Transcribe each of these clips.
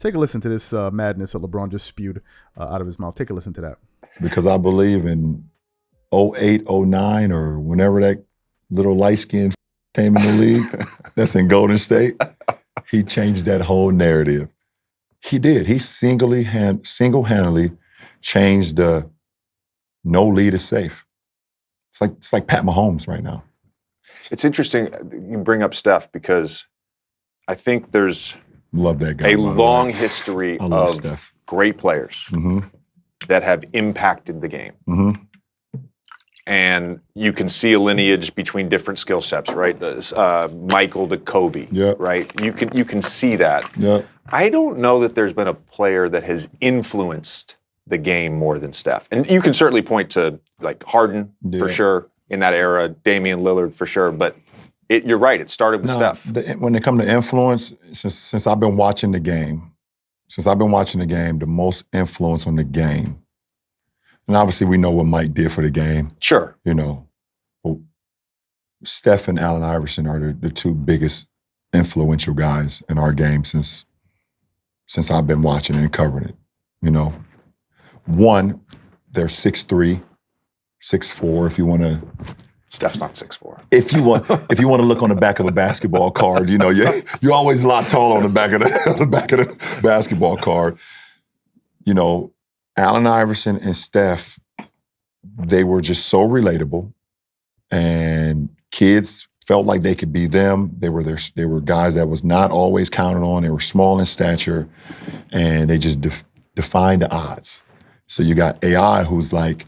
Take a listen to this madness that LeBron just spewed out of his mouth. Take a listen to that. Because I believe in 08, 09, or whenever that little light-skinned came in the league, that's in Golden State, he changed that whole narrative. He did. He single-handedly changed the no lead is safe. It's like Pat Mahomes right now. It's interesting you bring up Steph because I think there's Love that guy, a long history of Steph. Great players that have impacted the game. And you can see a lineage between different skill sets, right? Michael to Kobe, right? You can see that. I don't know that there's been a player that has influenced the game more than Steph. And you can certainly point to like Harden for sure in that era, Damian Lillard for sure, but you're right, it started with Steph. When it comes to influence, since I've been watching the game, the most influence on the game, and obviously we know what Mike did for the game. Sure. You know, Steph and Allen Iverson are the two biggest influential guys in our game since I've been watching and covering it, you know. One, they're 6'3", 6'4", if you want to. Steph's not 6'4". If you want to look on the back of a basketball card, you know, you're always a lot taller on the back of the basketball card. You know, Allen Iverson and Steph, they were just so relatable, and kids felt like they could be them. They were guys that was not always counted on. They were small in stature, and they just defined the odds. So you got AI, who's like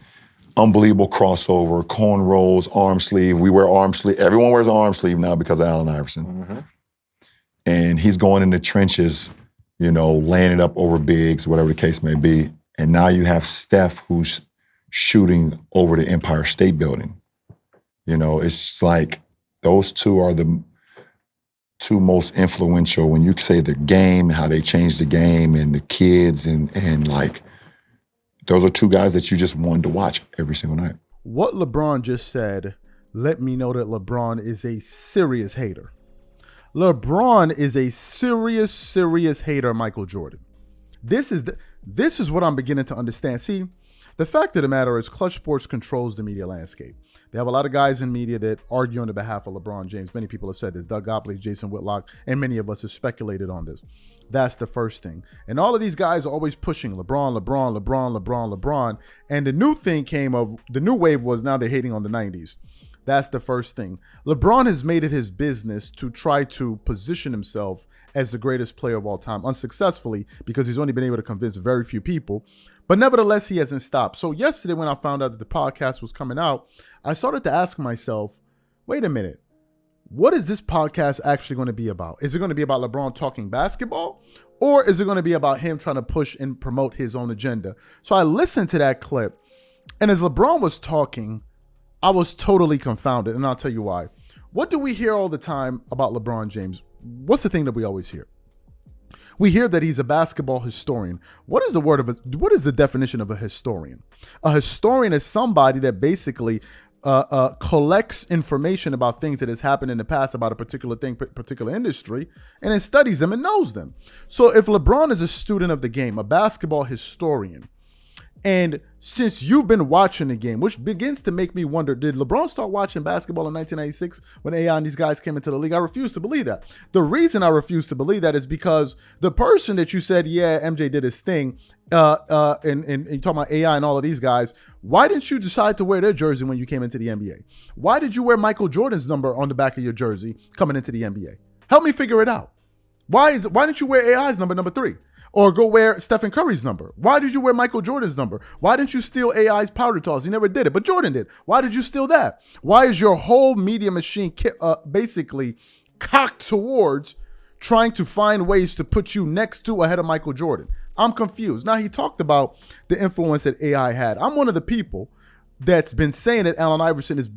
unbelievable crossover, cornrows, arm sleeve. We wear arm sleeve. Everyone wears an arm sleeve now because of Allen Iverson. And he's going in the trenches, you know, laying it up over bigs, whatever the case may be. And now you have Steph, who's shooting over the Empire State Building. You know, it's like those two are the two most influential when you say the game, how they changed the game, and the kids, and like, those are two guys that you just wanted to watch every single night. What LeBron just said let me know that LeBron is a serious hater. LeBron is a serious hater of Michael Jordan. This is what I'm beginning to understand. See, the fact of the matter is Clutch Sports controls the media landscape. They have a lot of guys in media that argue on the behalf of LeBron James. Many people have said this. Doug Gottlieb, Jason Whitlock, and many of us have speculated on this. That's the first thing. And all of these guys are always pushing LeBron. And the new thing the new wave was now they're hating on the 90s. That's the first thing. LeBron has made it his business to try to position himself as the greatest player of all time, unsuccessfully, because he's only been able to convince very few people. But nevertheless, he hasn't stopped. So yesterday when I found out that the podcast was coming out, I started to ask myself, wait a minute, what is this podcast actually going to be about? Is it going to be about LeBron talking basketball? Or is it going to be about him trying to push and promote his own agenda? So I listened to that clip, and as LeBron was talking, I was totally confounded, and I'll tell you why. What do we hear all the time about LeBron James? What's the thing that we always hear? We hear that he's a basketball historian. What is the definition of a historian? A historian is somebody that basically collects information about things that has happened in the past about a particular thing, particular industry, and then studies them and knows them. So if LeBron is a student of the game, a basketball historian, and since you've been watching the game, which begins to make me wonder, did LeBron start watching basketball in 1996 when AI and these guys came into the league? I refuse to believe that. The reason I refuse to believe that is because the person that you said, yeah, MJ did his thing, and you talking about AI and all of these guys, why didn't you decide to wear their jersey when you came into the NBA? Why did you wear Michael Jordan's number on the back of your jersey coming into the NBA? Help me figure it out. Why didn't you wear AI's number 3? Or go wear Stephen Curry's number? Why did you wear Michael Jordan's number? Why didn't you steal AI's powder toss? He never did it, but Jordan did. Why did you steal that? Why is your whole media machine basically cocked towards trying to find ways to put you next to ahead of Michael Jordan? I'm confused. Now, he talked about the influence that AI had. I'm one of the people that's been saying that Allen Iverson is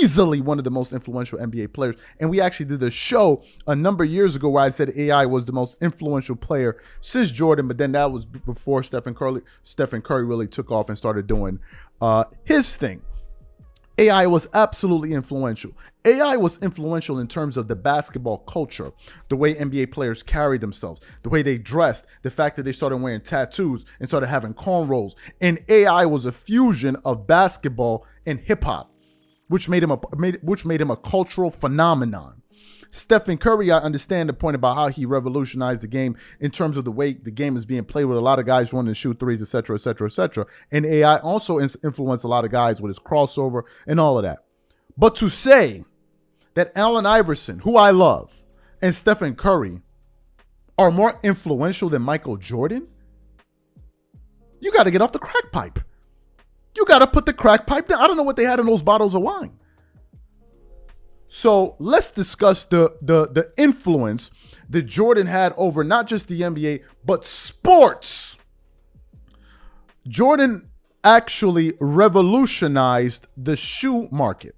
easily one of the most influential NBA players. And we actually did a show a number of years ago where I said AI was the most influential player since Jordan, but then that was before Stephen Curry really took off and started doing his thing. AI was absolutely influential. AI was influential in terms of the basketball culture, the way NBA players carried themselves, the way they dressed, the fact that they started wearing tattoos and started having cornrows. And AI was a fusion of basketball and hip hop, which made him a cultural phenomenon. Stephen Curry, I understand the point about how he revolutionized the game in terms of the way the game is being played with a lot of guys running to shoot threes, et cetera, et cetera, et cetera. And AI also influenced a lot of guys with his crossover and all of that. But to say that Allen Iverson, who I love, and Stephen Curry are more influential than Michael Jordan, you got to get off the crack pipe. You got to put the crack pipe down. I don't know what they had in those bottles of wine. So let's discuss the influence that Jordan had over not just the NBA, but sports. Jordan actually revolutionized the shoe market.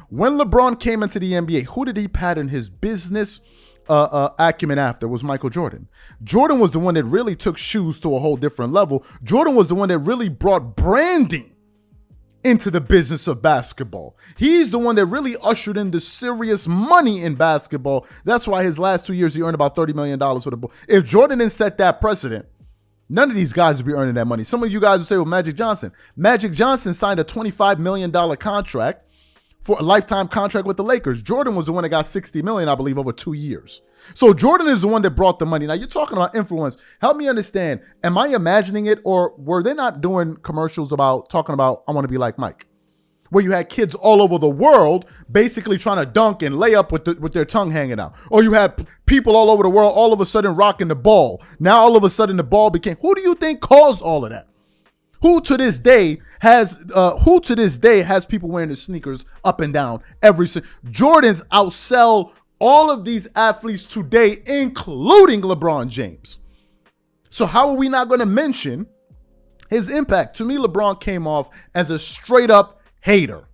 When LeBron came into the NBA, who did he pattern his business acumen after? Was Michael Jordan. Jordan was the one that really took shoes to a whole different level. Jordan was the one that really brought branding into the business of basketball. He's the one that really ushered in the serious money in basketball. That's why his last 2 years, he earned about $30 million for the ball. If Jordan didn't set that precedent, none of these guys would be earning that money. Some of you guys would say, well, Magic Johnson. Magic Johnson signed a $25 million contract for a lifetime contract with the Lakers. Jordan was the one that got $60 million, I believe, over 2 years. So Jordan is the one that brought the money. Now, you're talking about influence. Help me understand. Am I imagining it, or were they not doing commercials talking about, I want to be like Mike, where you had kids all over the world basically trying to dunk and lay up with their tongue hanging out? Or you had people all over the world all of a sudden rocking the ball. Now, all of a sudden, the ball became, who do you think caused all of that? Who to this day has people wearing the sneakers up and down Jordans outsell all of these athletes today, including LeBron James. So how are we not going to mention his impact? To me, LeBron came off as a straight up hater.